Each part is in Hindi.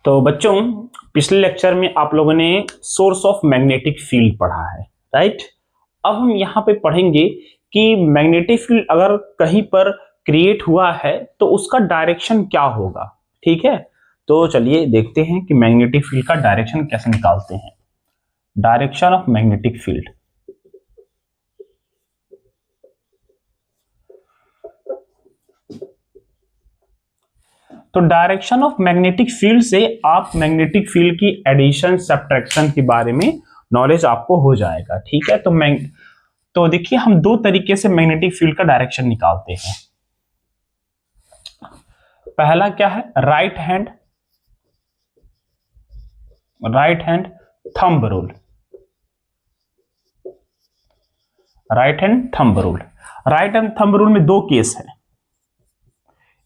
तो बच्चों, पिछले लेक्चर में आप लोगों ने सोर्स ऑफ मैग्नेटिक फील्ड पढ़ा है, राइट। अब हम यहाँ पे पढ़ेंगे कि मैग्नेटिक फील्ड अगर कहीं पर क्रिएट हुआ है तो उसका डायरेक्शन क्या होगा। ठीक है, तो चलिए देखते हैं कि मैग्नेटिक फील्ड का डायरेक्शन कैसे निकालते हैं। Direction of magnetic field. तो डायरेक्शन ऑफ मैग्नेटिक फील्ड से आप मैग्नेटिक फील्ड की एडिशन सब्ट्रैक्शन के बारे में नॉलेज आपको हो जाएगा। ठीक है, तो देखिए हम दो तरीके से मैग्नेटिक फील्ड का डायरेक्शन निकालते हैं। पहला क्या है, right hand thumb rule. Right hand thumb rule में दो केस है,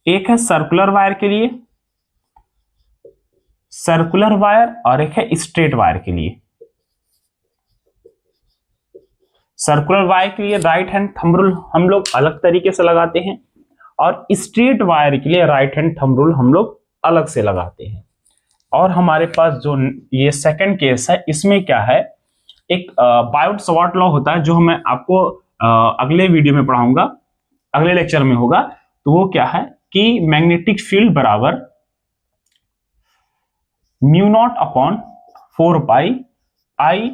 एक है सर्कुलर वायर के लिए, सर्कुलर वायर, और एक है स्ट्रेट वायर के लिए। सर्कुलर वायर के लिए राइट हैंड थंब रूल हम लोग अलग तरीके से लगाते हैं और स्ट्रेट वायर के लिए राइट हैंड थंब रूल हम लोग अलग से लगाते हैं। और हमारे पास जो ये सेकंड केस है, इसमें क्या है, एक बायोट-सवार्ट लॉ होता है जो मैं आपको अगले वीडियो में पढ़ाऊंगा, अगले लेक्चर में होगा। तो वो क्या है कि मैग्नेटिक फील्ड बराबर mu naught upon 4 pi I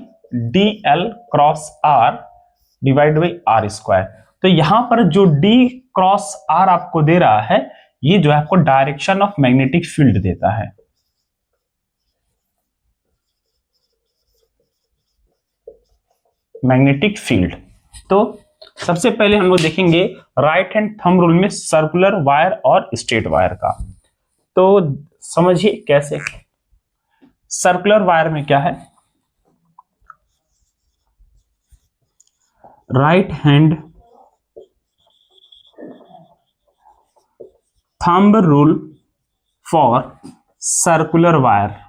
D L cross R divide by R square. तो यहां पर जो डी क्रॉस आर आपको दे रहा है, ये जो है आपको डायरेक्शन ऑफ मैग्नेटिक फील्ड देता है। Magnetic field. तो सबसे पहले हम लोग देखेंगे राइट हैंड थंब रूल में सर्कुलर वायर और स्ट्रेट वायर का। तो समझिए कैसे। सर्कुलर वायर में क्या है, right hand thumb rule for circular wire.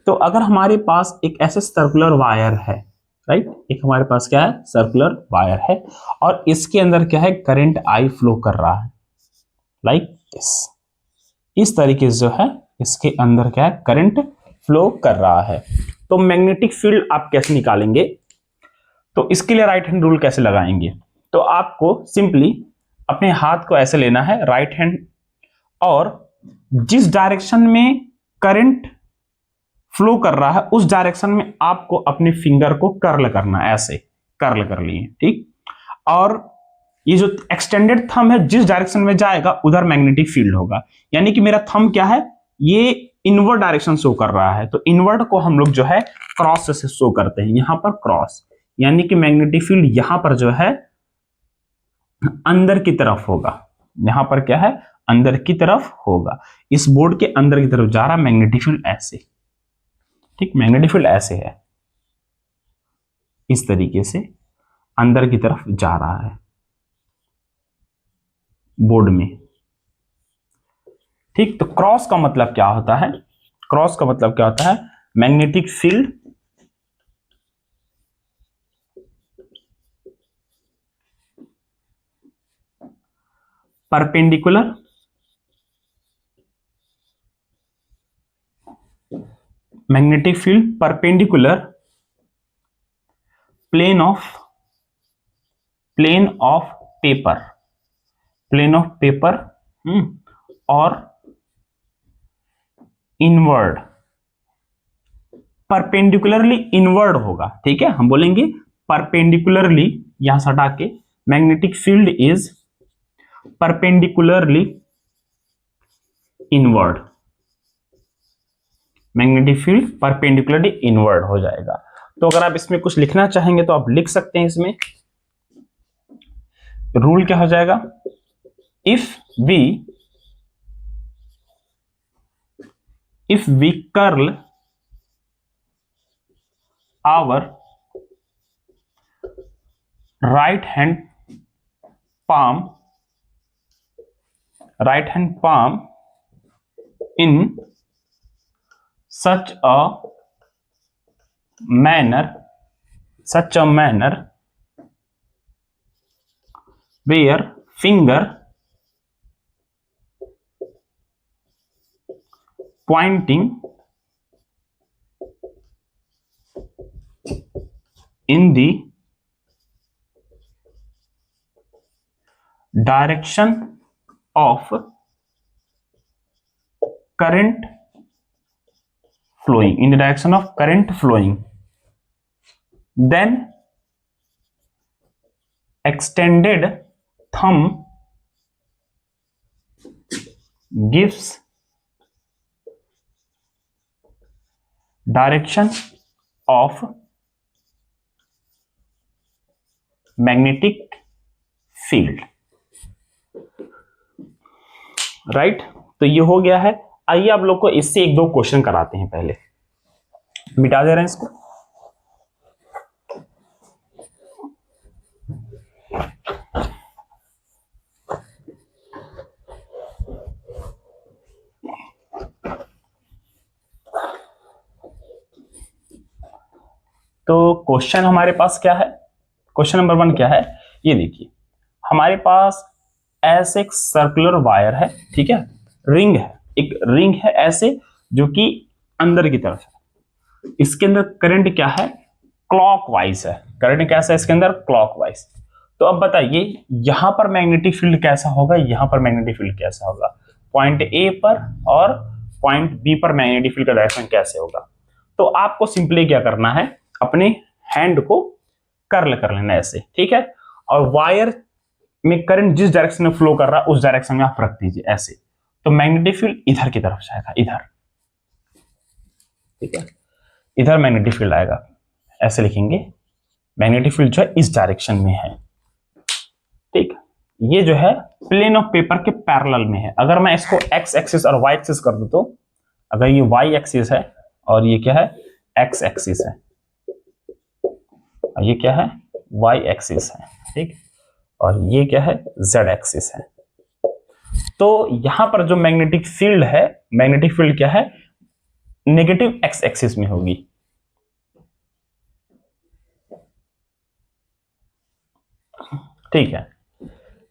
तो अगर हमारे पास एक ऐसे सर्कुलर वायर है, राइट, एक हमारे पास क्या है, सर्कुलर वायर है, और इसके अंदर क्या है, करंट आई फ्लो कर रहा है, लाइक दिस। इस तरीके से जो है इसके अंदर क्या है, करंट फ्लो कर रहा है। तो मैग्नेटिक फील्ड आप कैसे निकालेंगे, तो इसके लिए राइट हैंड रूल कैसे लगाएंगे। तो आपको सिंपली अपने हाथ को ऐसे लेना है, राइट हैंड, और जिस डायरेक्शन में करंट फ्लो कर रहा है उस डायरेक्शन में आपको अपने फिंगर को कर्ल करना, ऐसे कर्ल कर लिए, ठीक। और ये जो एक्सटेंडेड थंब है, जिस डायरेक्शन में जाएगा उधर मैग्नेटिक फील्ड होगा। यानी कि मेरा थंब क्या है, ये इनवर्ड डायरेक्शन शो कर रहा है, तो इनवर्ड को हम लोग जो है क्रॉस से शो करते हैं, यहां पर क्रॉस, यानी कि मैग्नेटिक फील्ड यहां पर जो है अंदर की तरफ होगा। यहां पर क्या है, अंदर की तरफ होगा, इस बोर्ड के अंदर की तरफ जा रहा मैग्नेटिक फील्ड ऐसे, ठीक। मैग्नेटिक फील्ड ऐसे है, इस तरीके से अंदर की तरफ जा रहा है बोर्ड में, ठीक। तो क्रॉस का मतलब क्या होता है, क्रॉस का मतलब क्या होता है, magnetic field perpendicular plane of paper और इनवर्ड, परपेंडिकुलरली इनवर्ड होगा, ठीक है। हम बोलेंगे परपेंडिकुलरली, यहां से हटा के, magnetic field is perpendicularly inward. Magnetic field perpendicularly inward हो जाएगा। तो अगर आप इसमें कुछ लिखना चाहेंगे तो आप लिख सकते हैं। इसमें रूल क्या हो जाएगा, if we curl our right hand palm in such a manner where finger pointing in the direction of current flowing, in the direction of current flowing, then extended thumb gives direction of magnetic field, right. तो ये हो गया है। आइए आप लोग को इससे एक दो क्वेश्चन कराते हैं। पहले मिटा दे रहे हैं इसको। तो क्वेश्चन हमारे पास क्या है, क्वेश्चन नंबर 1 क्या है, ये देखिए। हमारे पास ऐसे एक सर्कुलर वायर है, ठीक है, रिंग है, एक रिंग है ऐसे, जो कि अंदर की तरफ है। इसके अंदर करंट क्या है, क्लॉकवाइज है। करंट कैसा है इसके अंदर, क्लॉकवाइज। तो अब बताइए यहां पर मैग्नेटिक फील्ड कैसा होगा, यहां पर मैग्नेटिक फील्ड कैसा होगा, पॉइंट ए पर और पॉइंट बी पर मैग्नेटिक फील्ड का डायरेक्शन कैसे होगा। तो आपको सिंपली क्या करना है, अपने हैंड को कर्ल कर लेना ऐसे, ठीक है, और वायर में करंट जिस डायरेक्शन में फ्लो कर रहा है उस डायरेक्शन में आप रख दीजिए ऐसे। तो मैग्नेटिक फील्ड इधर की तरफ जाएगा, इधर, ठीक है, इधर मैग्नेटिक फील्ड आएगा। ऐसे लिखेंगे, मैग्नेटिक फील्ड जो है इस डायरेक्शन में है, ठीक। ये जो है प्लेन ऑफ पेपर के पैरेलल में है। अगर मैं इसको एक्स एक्सिस और वाई एक्सिस कर दूं, तो अगर ये वाई एक्सिस है और ये क्या है, एक्स एक्सिस है, और ये क्या है, वाई एक्सिस है, ठीक, और ये क्या है, जेड एक्सिस है। तो यहां पर जो मैग्नेटिक फील्ड है, मैग्नेटिक फील्ड क्या है, नेगेटिव एक्स एक्सिस में होगी, ठीक है।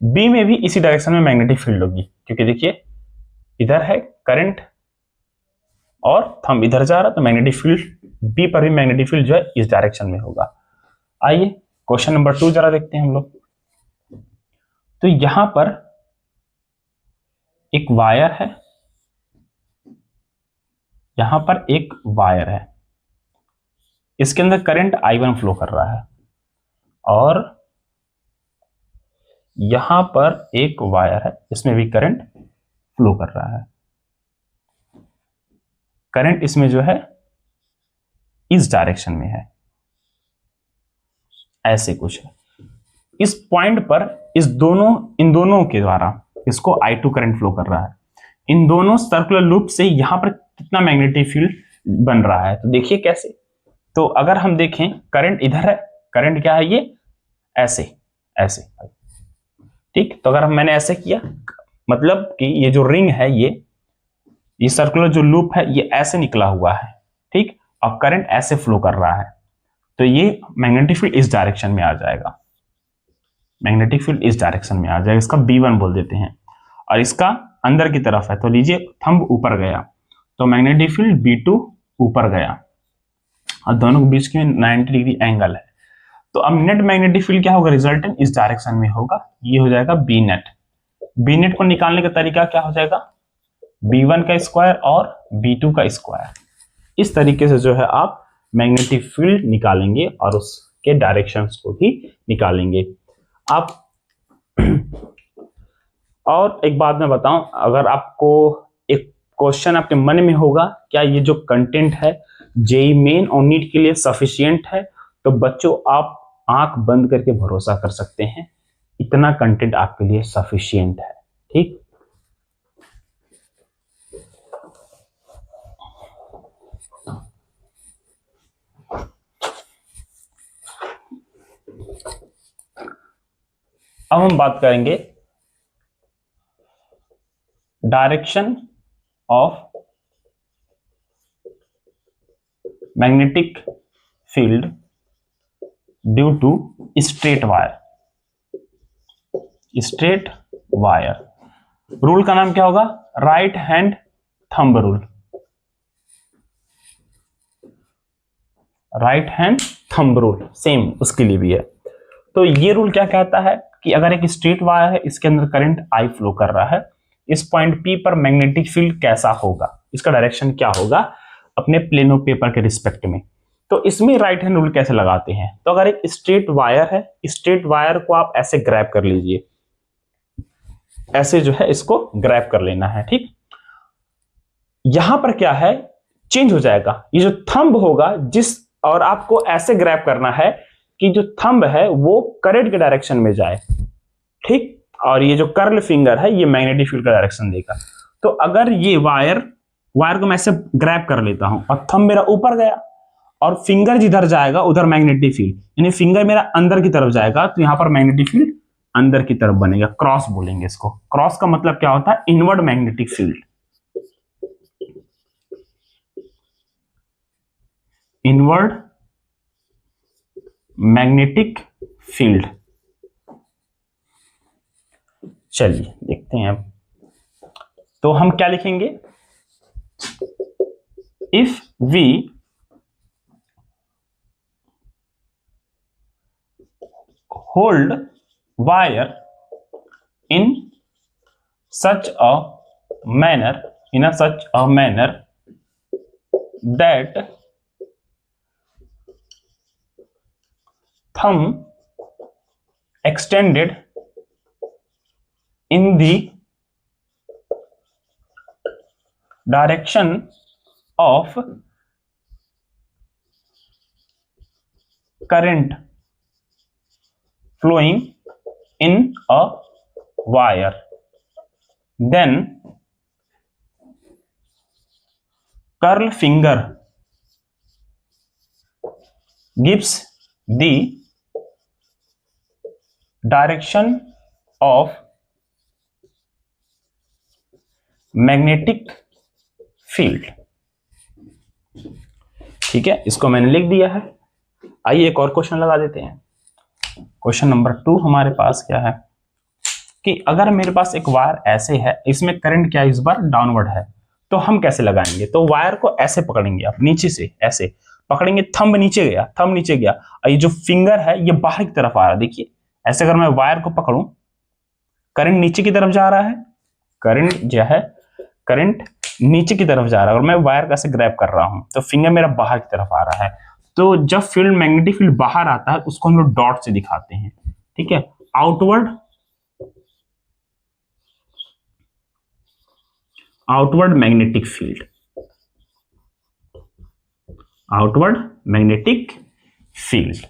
बी में भी इसी डायरेक्शन में मैग्नेटिक फील्ड होगी, क्योंकि देखिए इधर है करंट और थंब इधर जा रहा, तो मैग्नेटिक फील्ड बी पर भी मैग्नेटिक फील्ड जो है इस डायरेक्शन में होगा। आइए क्वेश्चन नंबर 2 जरा देखते हैं हम लोग। तो यहां पर एक वायर है, यहां पर एक वायर है, इसके अंदर करंट I1 फ्लो कर रहा है, और यहां पर एक वायर है, इसमें भी करंट फ्लो कर रहा है। करंट इसमें जो है इस डायरेक्शन में है, ऐसे कुछ है। इस पॉइंट पर इन दोनों के द्वारा इसको I2 करंट फ्लो कर रहा है। इन दोनों सर्कुलर लूप से यहां पर कितना मैग्नेटिक फील्ड बन रहा है, तो देखिए कैसे। तो अगर हम देखें, करंट इधर है, करंट क्या है, ये ऐसे ऐसे, ठीक। तो अगर मैंने ऐसे किया, मतलब कि ये जो रिंग है, ये सर्कुलर जो लूप है, ये ऐसे निकला हुआ है, ठीक, और करंट ऐसे फ्लो कर रहा है, तो ये मैग्नेटिक फील्ड इस डायरेक्शन में आ जाएगा, मैग्नेटिक फील्ड इस डायरेक्शन में आ जाएगा। इसका B1 बोल देते हैं, और इसका अंदर की तरफ है, तो लीजिए थंब ऊपर गया, तो मैग्नेटिक फील्ड B2 ऊपर गया, और दोनों के बीच में 90 डिग्री एंगल है। तो अब नेट मैग्नेटिक फील्ड क्या होगा, रिजल्टेंट इस डायरेक्शन में होगा, ये हो जाएगा बी नेट। बी नेट को निकालने का तरीका क्या हो जाएगा, B1 का स्क्वायर और B2 का स्क्वायर। इस तरीके से जो है आप मैग्नेटिक फील्ड निकालेंगे और उसके डायरेक्शंस को भी निकालेंगे आप। और एक बात मैं बताऊं, अगर आपको एक क्वेश्चन आपके मन में होगा, क्या ये जो कंटेंट है जेईई मेन और नीट के लिए सफिशिएंट है, तो बच्चों आप आंख बंद करके भरोसा कर सकते हैं, इतना कंटेंट आपके लिए सफिशिएंट है, ठीक। अब हम बात करेंगे direction of magnetic field due to straight wire. Straight wire. Rule का नाम क्या होगा? Right hand thumb rule. Right hand thumb rule same उसके लिए भी है। तो ये रूल क्या कहता है कि अगर एक स्ट्रेट वायर है, इसके अंदर करंट आई फ्लो कर रहा है, इस पॉइंट पी पर मैग्नेटिक फील्ड कैसा होगा, इसका डायरेक्शन क्या होगा अपने प्लेन ऑफ पेपर के रिस्पेक्ट में। तो इसमें राइट हैंड रूल कैसे लगाते हैं? तो अगर एक स्ट्रेट वायर है, स्ट्रेट वायर को आप ऐसे ग्रैब कर लीजिए, ऐसे जो है इसको ग्रैब कर लेना है, ठीक। यहां पर क्या है, चेंज हो जाएगा, ये जो थंब होगा जिस, और आपको ऐसे ग्रैब करना है कि जो थंब है वो करंट के डायरेक्शन में जाए, ठीक। और ये जो कर्ल फिंगर है ये मैग्नेटिक फील्ड का डायरेक्शन देगा। तो अगर ये वायर को मैं ऐसे ग्रैब कर लेता हूं और थंब मेरा ऊपर गया और फिंगर जिधर जाएगा उधर मैग्नेटिक फील्ड, यानी फिंगर मेरा अंदर की तरफ जाएगा तो यहां पर मैग्नेटिक फील्ड अंदर की तरफ बनेगा, क्रॉस बोलेंगे इसको। क्रॉस का मतलब क्या होता है? Inward magnetic field. Inward magnetic field. चलिए देखते हैं अब। तो हम क्या लिखेंगे? If we hold wire in such a manner that thumb extended in the direction of current flowing in a wire, then curl finger gives the direction of magnetic field. ठीक है, इसको मैंने लिख दिया है। आइए एक और क्वेश्चन लगा देते हैं। क्वेश्चन नंबर 2 हमारे पास क्या है कि अगर मेरे पास एक वायर ऐसे है, इसमें करंट क्या है, इस बार डाउनवर्ड है, तो हम कैसे लगाएंगे? तो वायर को ऐसे पकड़ेंगे, आप नीचे से ऐसे पकड़ेंगे, थंब नीचे गया, थंब नीचे गया, और ये जो फिंगर है ये बाहर की तरफ आ रहा है। देखिए ऐसे अगर मैं वायर को पकड़ूं, करंट नीचे की तरफ जा रहा है, करंट जो है करंट नीचे की तरफ जा रहा है, और मैं वायर का ऐसे ग्रैब कर रहा हूं तो फिंगर मेरा बाहर की तरफ आ रहा है। तो जब फील्ड मैग्नेटिक फील्ड बाहर आता है उसको हम लोग डॉट से दिखाते हैं, ठीक है। Outward magnetic field, outward magnetic field.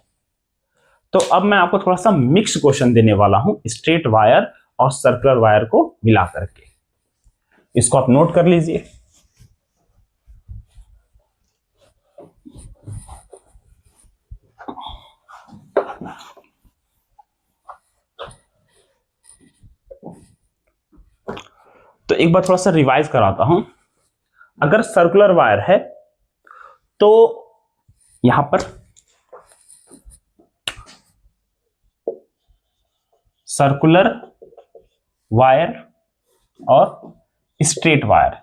तो अब मैं आपको थोड़ा सा मिक्स क्वेश्चन देने वाला हूं, स्ट्रेट वायर और सर्कुलर वायर को मिला करके। इसको आप नोट कर लीजिए। तो एक बार थोड़ा सा रिवाइज कराता हूं। अगर सर्कुलर वायर है तो यहां पर सर्कुलर वायर और straight wire,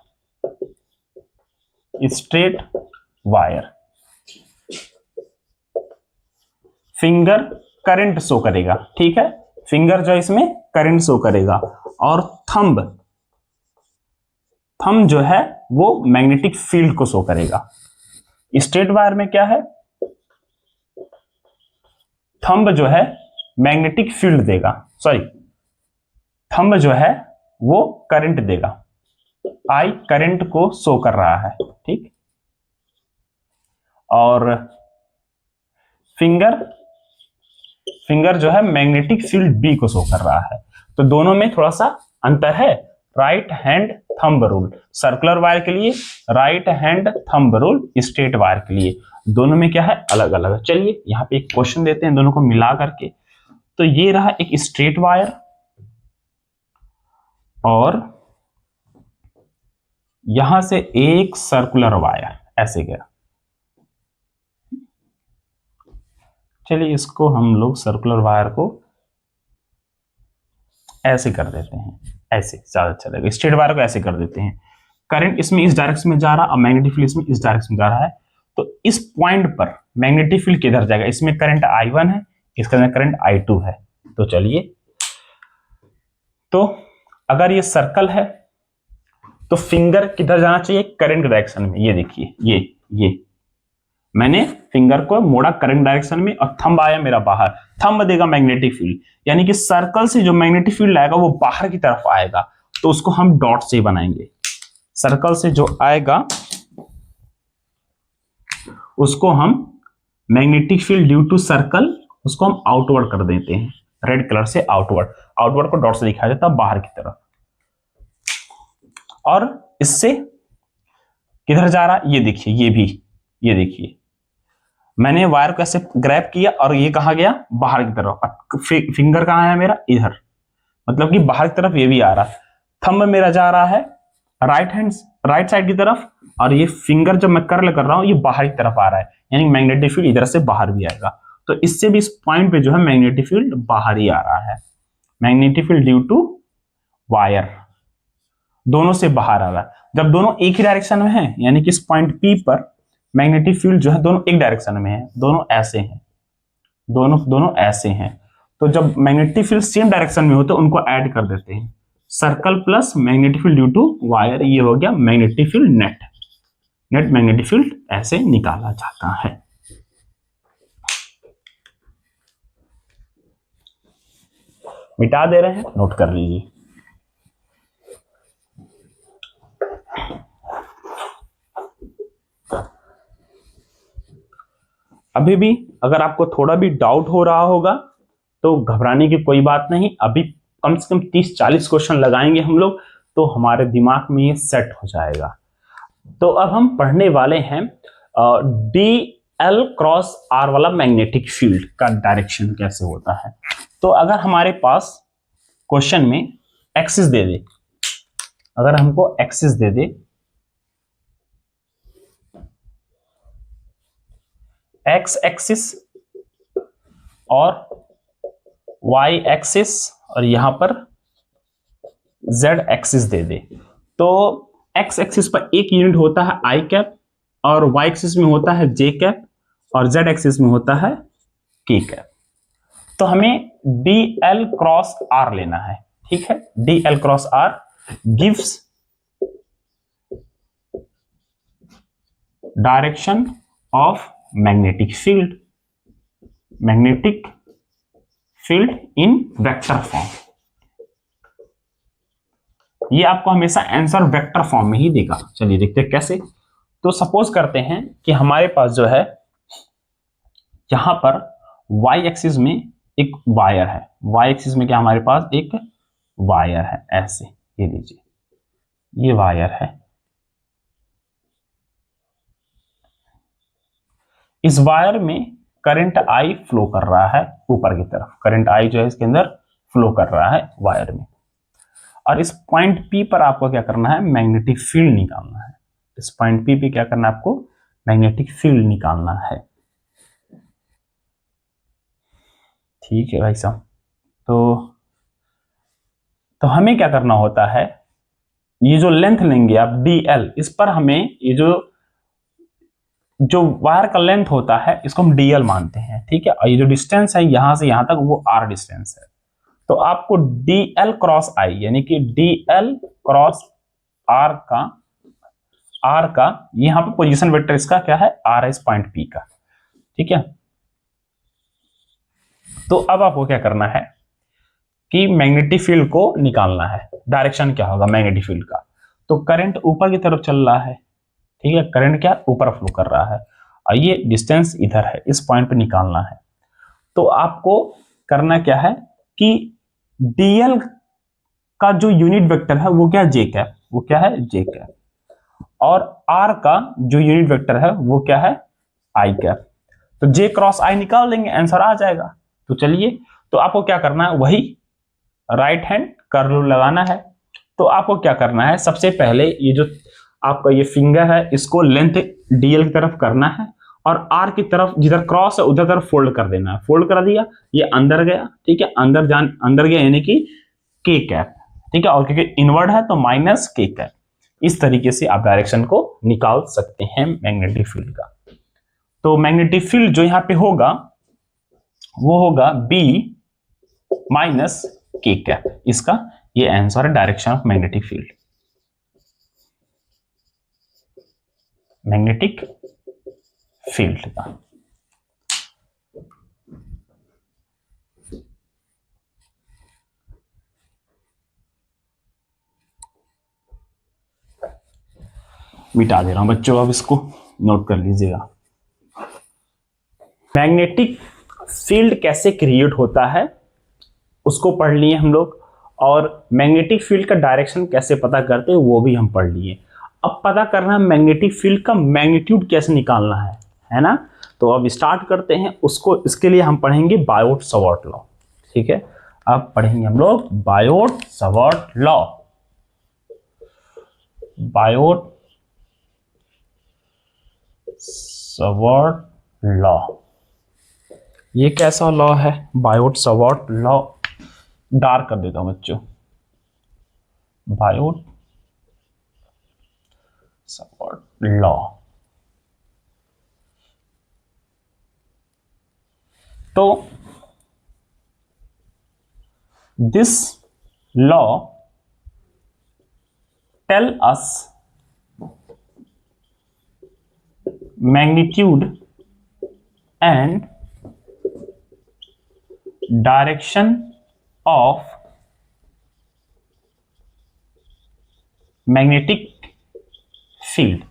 straight wire, finger current show करेगा, ठीक है। फिंगर जो इसमें करंट शो करेगा, और थंब जो है वो मैग्नेटिक फील्ड को शो करेगा। स्ट्रेट वायर में क्या है, थंब जो है मैग्नेटिक फील्ड देगा, सॉरी थंब जो है वो करंट देगा, आई करंट को शो कर रहा है, ठीक। और फिंगर जो है मैग्नेटिक फील्ड बी को शो कर रहा है। तो दोनों में थोड़ा सा अंतर है। Right hand thumb rule circular wire के लिए, right hand thumb rule straight wire के लिए, दोनों में क्या है, अलग अलग। चलिए यहां पे एक क्वेश्चन देते हैं दोनों को मिला करके। तो ये रहा एक स्ट्रेट वायर और यहां से एक सर्कुलर वायर ऐसे गया। चलिए इसको हम लोग सर्कुलर वायर को ऐसे कर देते हैं, ऐसे ज्यादा अच्छा लगेगा। स्ट्रेट वायर को ऐसे कर देते हैं। करंट इसमें इस डायरेक्शन में जा रहा और मैग्नेटिक फील्ड इसमें इस डायरेक्शन में जा रहा है। तो इस पॉइंट पर मैग्नेटिक फील्ड किधर जाएगा? इसमें करंट I1 है, इसके अंदर करंट I2 है। तो चलिए, तो अगर ये सर्कल है तो फिंगर किधर जाना चाहिए? करंट डायरेक्शन में। ये देखिए, ये मैंने फिंगर को मोड़ा करंट डायरेक्शन में और थंब आया मेरा बाहर। थंब देगा मैग्नेटिक फील्ड, यानी कि सर्कल से जो मैग्नेटिक फील्ड आएगा वो बाहर की तरफ आएगा, तो उसको हम डॉट से बनाएंगे। सर्कल से जो आएगा उसको हम magnetic field due to circle, उसको हम आउटवर्ड कर देते हैं, रेड कलर से आउटवर्ड। आउटवर्ड को डॉट से दिखाया जाता है बाहर की तरफ। और इससे किधर जा रहा? ये देखिए, ये भी, ये देखिए, मैंने वायर को ऐसे ग्रैब किया और ये कहां गया? बाहर की तरफ। फिंगर कहां आया मेरा? इधर, मतलब कि बाहर की तरफ ये भी आ रहा। थंब मेरा जा रहा है राइट साइड की तरफ, और ये फिंगर जब मैं कर्ल कर रहा हूं ये बाहर की तरफ आ रहा है, यानी मैग्नेटिक फील्ड इधर से बाहर भी आएगा। तो इससे भी इस पॉइंट पे जो है मैग्नेटिक फील्ड बाहर ही आ रहा है। Magnetic field due to wire, दोनों से बाहर आ रहा है। जब दोनों एक ही डायरेक्शन में है, यानी कि इस पॉइंट P पर मैग्नेटिक फील्ड जो है दोनों एक डायरेक्शन में है, दोनों ऐसे हैं, दोनों ऐसे हैं। तो जब मैग्नेटिक फील्ड सेम डायरेक्शन में हो तो उनको ऐड कर देते हैं। Circle plus magnetic field due to wire, ये हो गया magnetic field net magnetic field ऐसे निकाला जाता है। मिटा दे रहे हैं, नोट कर लीजिए। अभी भी अगर आपको थोड़ा भी डाउट हो रहा होगा तो घबराने की कोई बात नहीं। अभी कम से कम 30-40 क्वेश्चन लगाएंगे हम लोग, तो हमारे दिमाग में ये सेट हो जाएगा। तो अब हम पढ़ने वाले हैं DL क्रॉस R वाला मैग्नेटिक फील्ड का डायरेक्शन कैसे होता है। तो अगर हमारे पास क्वेश्चन में एक्सिस दे दे, अगर हमको एक्सिस दे दे, एक्स एक्सिस और वाई एक्सिस और यहां पर जेड एक्सिस दे दे, तो एक्स एक्सिस पर एक यूनिट होता है आई कैप, और वाई एक्सिस में होता है जे कैप, और जेड एक्सिस में होता है के कैप। तो हमें DL क्रॉस R लेना है, ठीक है। DL cross R gives direction of magnetic field in vector form. ये आपको हमेशा आंसर वेक्टर फॉर्म में ही देगा। चलिए देखते हैं कैसे। तो सपोज करते हैं कि हमारे पास जो है यहां पर y एक्सिस में एक वायर है, y एक्सिस में क्या हमारे पास एक वायर है, ऐसे, ये लीजिए, ये वायर है। इस वायर में करंट I फ्लो कर रहा है ऊपर की तरफ, करंट I जो है इसके अंदर फ्लो कर रहा है वायर में। और इस पॉइंट P पर आपको क्या करना है? मैग्नेटिक फील्ड निकालना है। इस पॉइंट P पे क्या करना है आपको? मैग्नेटिक फील्ड निकालना है, ठीक है भाई साहब। तो हमें क्या करना होता है, ये जो लेंथ लेंगे आप DL, इस पर हमें ये जो वायर का लेंथ होता है इसको हम DL मानते हैं, ठीक है। और ये जो डिस्टेंस है यहां से यहां तक वो R डिस्टेंस है। तो आपको DL क्रॉस I, यानी कि DL क्रॉस R का यहां पे पोजीशन वेक्टर इसका क्या है? R है इस पॉइंट P का, ठीक है। तो अब आपको क्या करना है कि मैग्नेटिक फील्ड को निकालना है। डायरेक्शन क्या होगा मैग्नेटिक फील्ड का? तो करंट ऊपर की तरफ चल रहा है, ठीक है, करंट क्या ऊपर फ्लो कर रहा है, और ये डिस्टेंस इधर है, इस पॉइंट पे निकालना है। तो आपको करना क्या है कि DL का जो यूनिट वेक्टर है वो क्या है? जे कैप, वो क्या है? जे कैप। और R का जो यूनिट वेक्टर है वो क्या है? आई कैप। तो J क्रॉस I निकाल लेंगे, आंसर आ जाएगा। तो चलिए, तो आपको क्या करना है? वही राइट हैंड कर्ल लगाना है। तो आपको क्या करना है? सबसे पहले ये जो आपका ये फिंगर है इसको लेंथ DL की तरफ करना है, और R की तरफ जिधर क्रॉस है उधर तरफ फोल्ड कर देना है। फोल्ड कर दिया, ये अंदर गया, ठीक है, अंदर गया, यानी कि के कैप, ठीक है, और क्योंकि इनवर्ड है तो माइनस के कैप। इस तरीके से आप डायरेक्शन को निकाल सकते हैं मैग्नेटिक फील्ड का। तो मैग्नेटिक फील्ड जो यहां पे होगा वो होगा बी माइनस के कैप। इसका ये आंसर है direction of magnetic field, magnetic field का। मिटा दे रहा हूं बच्चों, अब इसको नोट कर लीजिएगा। मैग्नेटिक फील्ड कैसे क्रिएट होता है उसको पढ़ लिए हम लोग, और मैग्नेटिक फील्ड का डायरेक्शन कैसे पता करते हैं वो भी हम पढ़ लिए। अब पता करना है मैग्नेटिक फील्ड का मैग्नीट्यूड कैसे निकालना है ना। तो अब स्टार्ट करते हैं उसको। इसके लिए हम पढ़ेंगे बायोट सवार्ट लॉ, ठीक है। अब पढ़ेंगे हम लोग Biot Savart law. Biot Savart law, ये कैसा लॉ है? बायोट सवार्ट लॉ, डार्क कर देता हूं बच्चों, बायोट सवार्ट लॉ। तो this law tell us magnitude and direction of magnetic field।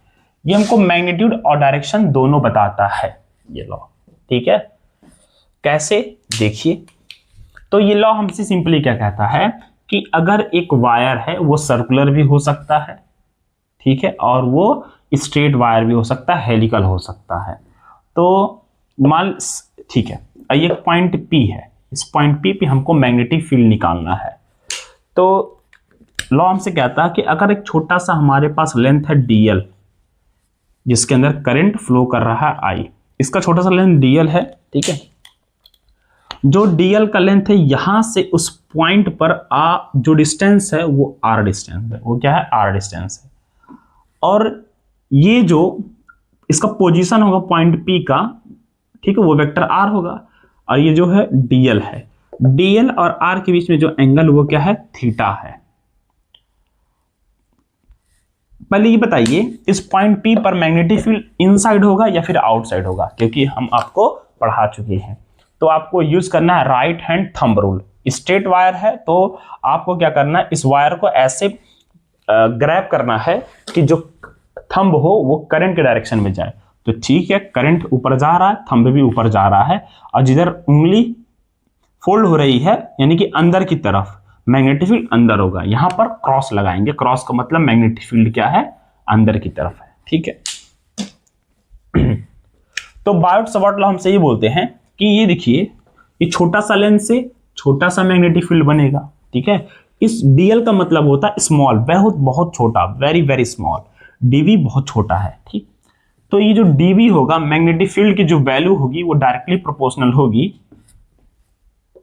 ये हमको मैग्नीट्यूड और डायरेक्शन दोनों बताता है ये लॉ, ठीक है। कैसे देखिए, तो ये लॉ हमसे सिंपली क्या कहता है कि अगर एक वायर है वो सर्कुलर भी हो सकता है, ठीक है, और वो स्ट्रेट वायर भी हो सकता है, हेलिकल हो सकता है। तो मान, ठीक है, ये पॉइंट P है, इस पॉइंट P पे हमको मैग्नेटिक फील्ड निकालना है। तो लॉ हमसे कहता है कि अगर एक छोटा सा हमारे पास लेंथ है dl, जिसके अंदर करंट फ्लो कर रहा है I, इसका छोटा सा लेंथ dl है, ठीक है। जो dl का लेंथ है यहां से उस पॉइंट पर जो डिस्टेंस है वो r डिस्टेंस है, वो क्या है? r डिस्टेंस है। और ये जो इसका पोजीशन होगा पॉइंट P का, ठीक है, वो वेक्टर r होगा। और ये जो है dl है, dl और r के बीच में जो एंगल वो क्या है? थीटा है। पहले ये बताइए इस पॉइंट P पर मैग्नेटिक फील्ड इनसाइड होगा या फिर आउटसाइड होगा, क्योंकि हम आपको पढ़ा चुके हैं। तो आपको यूज करना है right hand thumb rule. Straight wire है तो आपको क्या करना है, इस वायर को ऐसे ग्रैब करना है कि जो थंब हो वो करंट के डायरेक्शन में जाए। तो ठीक है, करंट ऊपर जा रहा है, थंब भी ऊपर जा रहा है, और जिधर उंगली फोल्ड हो रही है यानी कि अंदर की तरफ, मैग्नेटिक फील्ड अंदर होगा। यहां पर क्रॉस लगाएंगे, क्रॉस का मतलब मैग्नेटिक फील्ड क्या है? अंदर की तरफ है, ठीक है। तो बायोट सवार्ट लॉ हमसे ये बोलते हैं कि ये देखिए, ये छोटा सा लेंथ से छोटा सा मैग्नेटिक फील्ड बनेगा, ठीक है। इस dl का मतलब होता है स्मॉल, बहुत बहुत छोटा, वेरी वेरी स्मॉल। dv बहुत छोटा है, ठीक। तो ये जो dv होगा, मैग्नेटिक फील्ड की जो वैल्यू होगी वो डायरेक्टली प्रोपोर्शनल होगी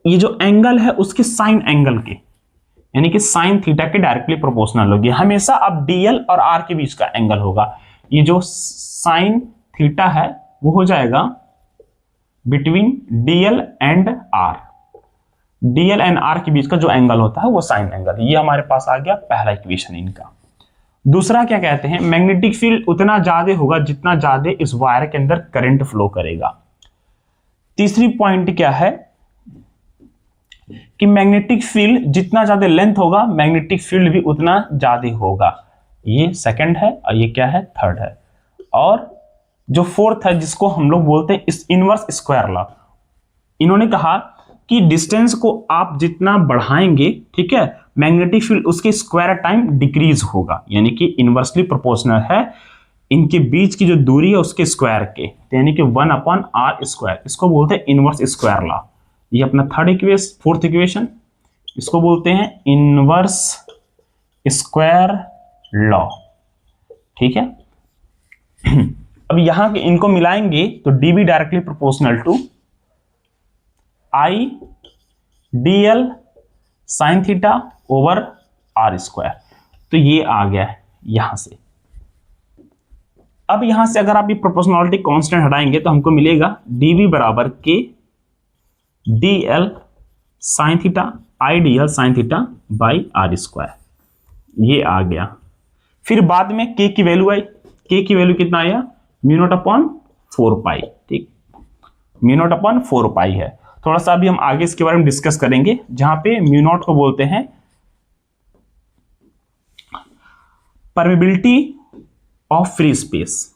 ये जो एंगल है उसके साइन एंगल के, यानी कि साइन थीटा के डायरेक्टली प्रोपोर्शनल होगी। हमेशा अब dl और r के बीच का एंगल होगा, ये जो साइन थीटा है वो हो जाएगा between dl and r। dl and r के बीच का जो एंगल होता है वो साइन एंगल। ये हमारे पास आ गया पहला इक्वेशन इनका। दूसरा क्या कहते हैं, मैग्नेटिक फील्ड उतना ज्यादा होगा जितना ज्यादा इस वायर के अंदर करंट फ्लो करेगा। तीसरी पॉइंट क्या है कि मैग्नेटिक फील्ड जितना ज्यादा लेंथ होगा, मैग्नेटिक फील्ड भी उतना ज्यादा होगा। ये सेकंड है और ये क्या है? थर्ड है। और जो फोर्थ है जिसको हम लोग बोलते हैं इस इनवर्स स्क्वायर लॉ, इन्होंने कहा कि डिस्टेंस को आप जितना बढ़ाएंगे, ठीक है, मैग्नेटिक फील्ड उसके स्क्वायर टाइम डिक्रीज होगा, यानी कि इनवर्सली प्रोपोर्शनल है इनके बीच की जो दूरी है उसके स्क्वायर के, यानी कि 1/r²। इसको बोलते हैं इनवर्स स्क्वायर लॉ। ये अपना फोर्थ इक्वेशन, इसको बोलते हैं इनवर्स स्क्वायर लॉ, ठीक है। अब यहां के इनको मिलाएंगे तो dv directly proportional to I dl sine theta over R square. तो ये आ गया है यहां से। अब यहां से अगर आप ये प्रोपोर्शनलिटी कांस्टेंट हटाएंगे तो हमको मिलेगा डीवी बराबर K D L sine theta I D L sine theta by R square. ये आ गया। फिर बाद में के की वैल्यू आई, के की वैल्यू कितना आया, म्यू नॉट अपॉन 4 पाई। ठीक, म्यू नॉट अपॉन 4 पाई है। थोड़ा सा अभी हम आगे इसके बारे में डिस्कस करेंगे, जहां पे म्यू नॉट को बोलते हैं permeability of free space,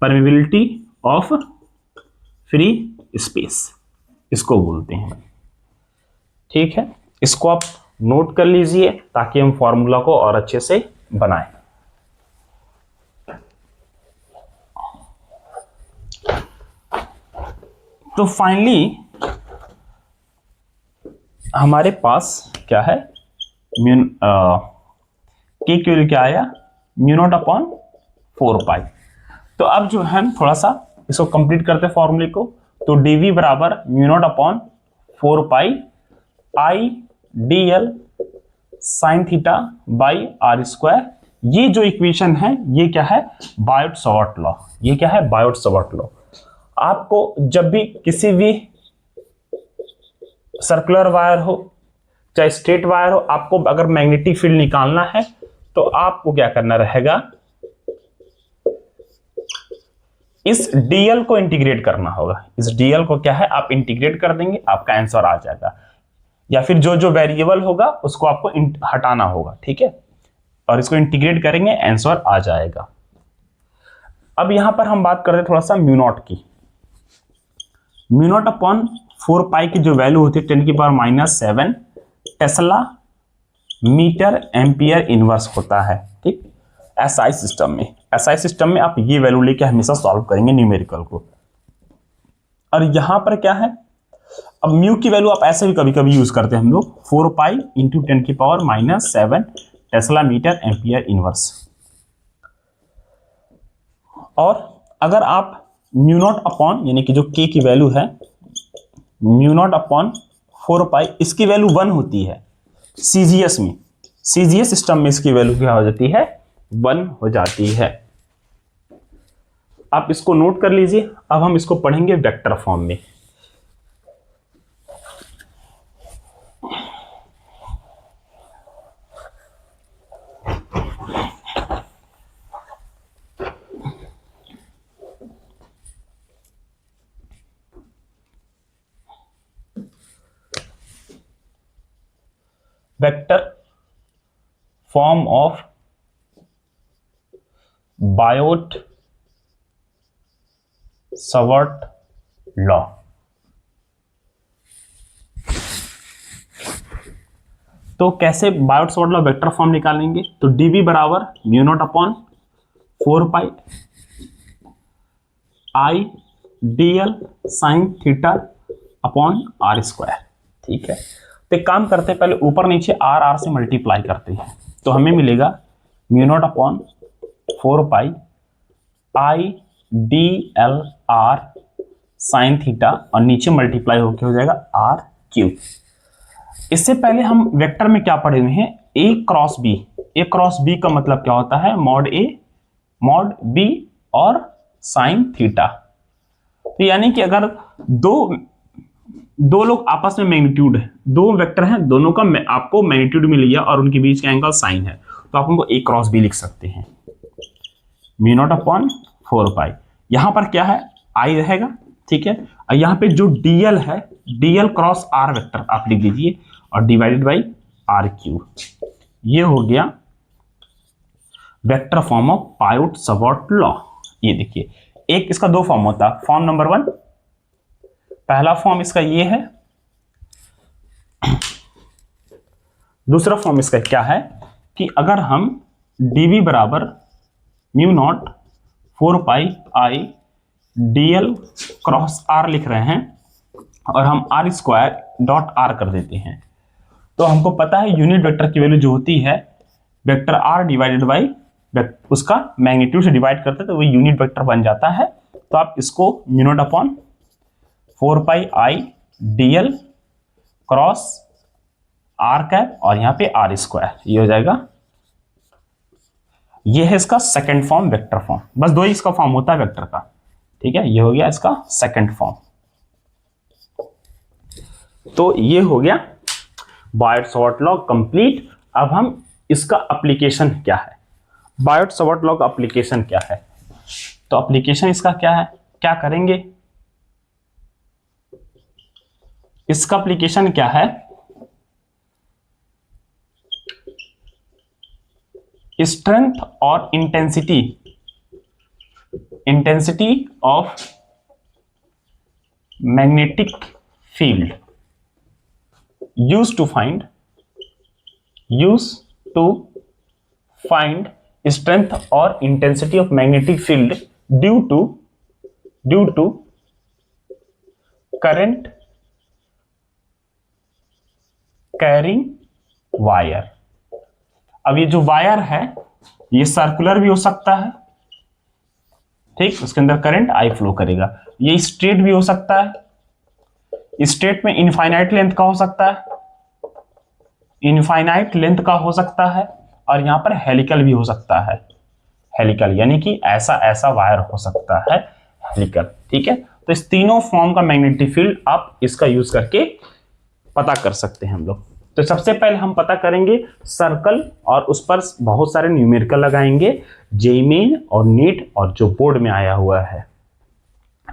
permeability of free space इसको बोलते हैं। ठीक है, इसको आप नोट कर लीजिए ताकि हम फॉर्मूला को और अच्छे से बनाएं। तो फाइनली हमारे पास क्या है, के की वैल्यू क्या आया, म्यू नॉट अपॉन 4 पाई। तो अब जो है थोड़ा सा इसको कंप्लीट करते हैं फॉर्मूले को। तो डीवी बराबर mu naught upon 4 pi I D L sine theta by R square. ये जो इक्वेशन है ये क्या है, बायोट-सावर्ट लॉ। ये क्या है, बायोट-सावर्ट लॉ। आपको जब भी किसी भी सर्कुलर वायर हो चाहे स्ट्रेट वायर हो, आपको अगर मैग्नेटिक फील्ड निकालना है तो आपको क्या करना रहेगा, इस डीएल को इंटीग्रेट करना होगा। इस डीएल को क्या है, आप इंटीग्रेट कर देंगे, आपका आंसर आ जाएगा। या फिर जो जो वेरिएबल होगा उसको आपको हटाना होगा। ठीक है, और इसको इंटीग्रेट करेंगे, आंसर आ जाएगा। अब यहां पर हम बात करते हैं थोड़ा सा म्यू नॉट की। म्यू नॉट अपॉन 4 पाई की जो वैल्यू होती है 10⁻⁷ टेस्ला मीटर एम्पियर इनवर्स होता है। ठीक, एसआई सिस्टम में, एसआई सिस्टम में आप ये वैल्यू लेके हमेशा सॉल्व करेंगे न्यूमेरिकल को। और यहां पर क्या है, अब म्यू की वैल्यू आप ऐसे भी कभी कभी यूज करते हैं हम लोग, 4 pi into 10⁻⁷ tesla metre ampere inverse. और अगर आप म्यू नॉट अपॉन, यानी कि जो के की वैल्यू है म्यू नॉट अपॉन 4 पाई, इसकी वैल्यू 1 होती है सीजीएस में। सीजीएस सिस्टम में इसकी वैल्यू क्या हो जाती है, 1 हो जाती है। आप इसको नोट कर लीजिए। अब हम इसको पढ़ेंगे वेक्टर फॉर्म में। Vector form of Biot-Savart law. तो कैसे बायोट-सावर्ट लॉ वेक्टर फॉर्म निकालेंगे, तो डीवी बराबर mu naught upon 4 pi I D L sine theta upon R square. ठीक है, तो एक काम करते हैं, पहले ऊपर नीचे आर आर से मल्टीप्लाई करते हैं। तो हमें मिलेगा mu naught upon 4 pi I D L R sine theta, और नीचे मल्टीप्लाई होके हो जाएगा आर क्यू। इससे पहले हम वेक्टर में क्या पढ़े हुए हैं, ए क्रॉस बी। ए क्रॉस बी का मतलब क्या होता है, मॉड ए मॉड बी और साइन थीटा। तो यानी कि अगर दो लोग आपस में मैग्नीट्यूड है, दो वेक्टर हैं, दोनों का आपको मैग्नीट्यूड मिल गया और उनके बीच का एंगल साइन है, तो आप उनको ए क्रॉस बी लिख सकते हैं। म्यू नॉट अपॉन 4 पाई, यहां पर क्या है, आई रहेगा। ठीक है, और यहां पे जो डीएल है, डीएल क्रॉस आर वेक्टर आप लिख दीजिए, और डिवाइडेड बाई आर क्यू। ये हो गया vector form of Biot-Savart law. ये देखिए, एक इसका दो फॉर्म होता है। फॉर्म नंबर 1, पहला फॉर्म इसका ये है। दूसरा फॉर्म इसका क्या है कि अगर हम डीवी बराबर mu naught 4 pi I DL cross R लिख रहे हैं और हम आर स्क्वायर डॉट आर कर देते हैं, तो हमको पता है यूनिट वेक्टर की वैल्यू जो होती है वेक्टर आर डिवाइडेड बाई उसका मैग्नीट्यूड से डिवाइड करते हैं, तो वो यूनिट वेक्टर बन जाता है। तो आप इसको म्यू नॉट अपॉन 4 पाई आई dl क्रॉस r कैप और यहाँ पे r स्क्वायर, ये हो जाएगा। ये है इसका सेकंड फॉर्म, वेक्टर फॉर्म। बस दो ही इसका फॉर्म होता है वेक्टर का, ठीक है। ये हो गया इसका सेकंड फॉर्म। तो ये हो गया बायट-सवार्ट लॉ कंप्लीट। अब हम इसका एप्लीकेशन क्या है, बायट-सवार्ट लॉ का एप्लीकेशन क्या है। तो एप्लीकेशन इसका क्या है, क्या करेंगे, इसका एप्लीकेशन क्या है, स्ट्रेंथ और intensity of magnetic field used to find strength or intensity of magnetic field due to current carrying wire। अब ये जो वायर है ये सर्कुलर भी हो सकता है, ठीक, उसके अंदर करंट आई फ्लो करेगा। ये स्ट्रेट भी हो सकता है, स्ट्रेट में इनफाइनाइट लेंथ का हो सकता है, इनफाइनाइट लेंथ का हो सकता है, और यहां पर हेलिकल भी हो सकता है। हेलिकल यानी कि ऐसा ऐसा वायर हो सकता है, हेलिकल, ठीक है। तो इस तीनों फॉर्म का मैग्नेटिक फील्ड आप इसका यूज करके पता कर सकते हैं हम लोग। तो सबसे पहले हम पता करेंगे सर्कल, और उस पर बहुत सारे न्यूमेरिकल लगाएंगे, जेईई मेन और नीट और जो बोर्ड में आया हुआ है,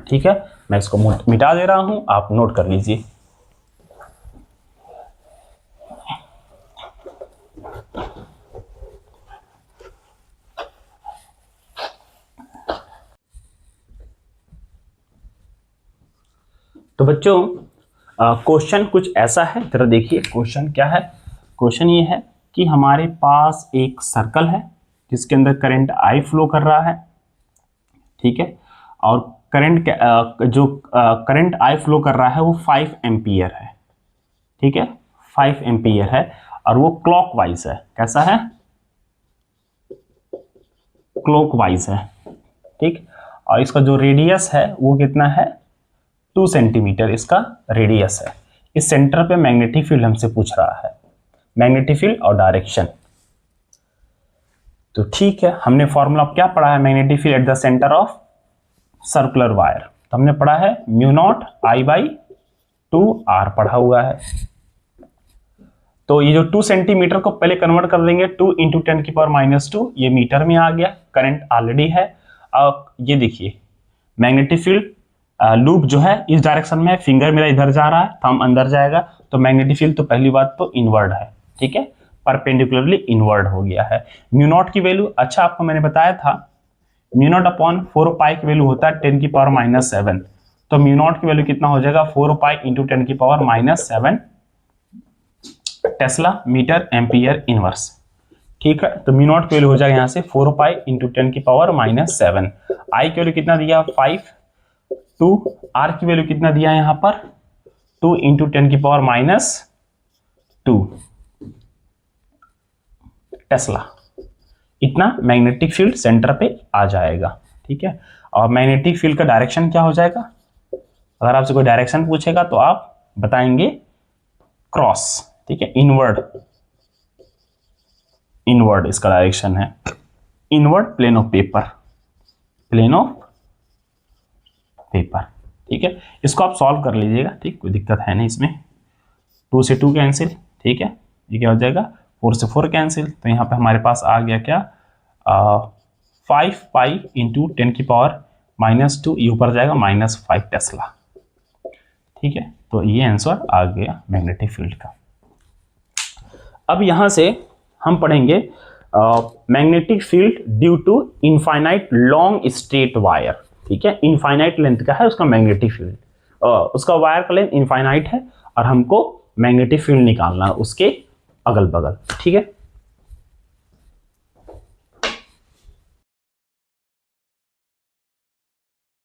ठीक है। मैं इसको मिटा दे रहा हूं, आप नोट कर लीजिए। तो बच्चों क्वेश्चन कुछ ऐसा है, जरा देखिए क्वेश्चन क्या है। क्वेश्चन ये है कि हमारे पास एक सर्कल है जिसके अंदर करंट आई फ्लो कर रहा है, ठीक है, और करंट आई फ्लो कर रहा है वो 5 एम्पियर है, ठीक है, 5 एम्पियर है, और वो क्लॉकवाइज है। कैसा है, क्लॉकवाइज है, ठीक। और इसका जो रेडियस है वो कितना है, 2 सेंटीमीटर इसका रेडियस है। इस सेंटर पे मैग्नेटिक फील्ड हमसे पूछ रहा है, मैग्नेटिक फील्ड और डायरेक्शन। तो ठीक है, हमने फॉर्मूला क्या पढ़ा है, magnetic field at the centre of circular wire. तो हमने पढ़ा है μ0 I/2R पढ़ा हुआ है। तो ये जो 2 सेंटीमीटर को पहले कन्वर्ट कर देंगे, 2 × 10⁻², ये मीटर में आ गया, करंट ऑलरेडी है। अब ये देखिए मैग्नेटिक फील्ड लूप जो है इस डायरेक्शन में है, फिंगर मेरा इधर जा रहा है, थंब अंदर जाएगा, तो मैग्नेटिक फील्ड तो पहली बात तो इनवर्ड है, ठीक है, परपेंडिकुलरली इनवर्ड हो गया है। μ0 की वैल्यू, अच्छा आपको मैंने बताया था μ0/4π की वैल्यू होता है 10⁻⁷। तो μ0 की वैल्यू कितना हो जाएगा, 4π × 10⁻⁷ टेस्ला मीटर एम्पियर इनवर्स, ठीक है। तो μ0 की वैल्यू हो जाएगा यहाँ से 4π × 10⁻⁷। आई की वैल्यू कितना दिया, 5, 2, आर की वैल्यू कितना दिया यहाँ पर, 2 × 10⁻² टेस्ला। इतना मैग्नेटिक फील्ड सेंटर पे आ जाएगा, ठीक है। और मैग्नेटिक फील्ड का डायरेक्शन क्या हो जाएगा, अगर आपसे कोई डायरेक्शन पूछेगा तो आप बताएंगे क्रॉस, ठीक है, इनवर्ड इसका डायरेक्शन है, इनवर्ड प्लेन ऑफ पेपर, ठीक है। इसको आप सॉल्व कर लीजिएगा, ठीक, कोई दिक्कत है नहीं इसमें। 2 से 2 कैंसिल, ठीक है, ये क्या हो जाएगा, 4 से 4 कैंसिल। तो यहाँ पे हमारे पास आ गया क्या, 5π × 10⁻⁻², ये ऊपर जाएगा -5 टेस्ला, ठीक है। तो ये आंसर आ गया मैग्नेटिक फील्ड का। अब यहाँ से हम पढ़ेंगे magnetic field due to infinite long straight wire, ठीक है। इनफाइनाइट लेंथ का है उसका मैग्नेटिक फील्ड, उसका वायर का लेंथ इनफाइनाइट है, और हमको मैग्नेटिक फील्ड निकालना उसके अगल बगल, ठीक है।